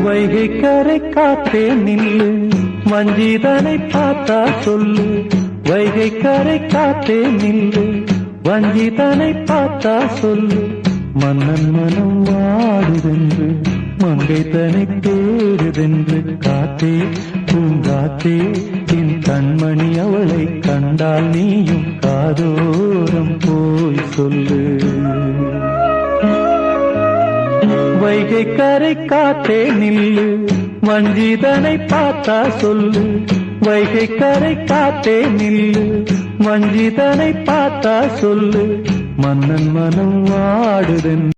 வைகை கரை காத்தே நில்லு, வஞ்சிதனை பார்த்தா சொல்லு. வைகை கரை காத்தே நில்லு, வஞ்சிதனை பார்த்தா சொல்லு. மன்னன் மனம் வாடுதென்று, மங்கை தனை தேடுதென்று. காத்தே பூங்காத்தே, என் கண்மணி அவளை கண்டால் நீயும் காதோரம் போய் சொல்லு. வைகை கரை காத்தே நில்லு, வஞ்சிதனை பார்த்தா சொல்லு. வைகை கரை காத்தே நில்லு, வஞ்சிதனை பார்த்தா சொல்லு. மன்னன் மனம் வாடுதென்று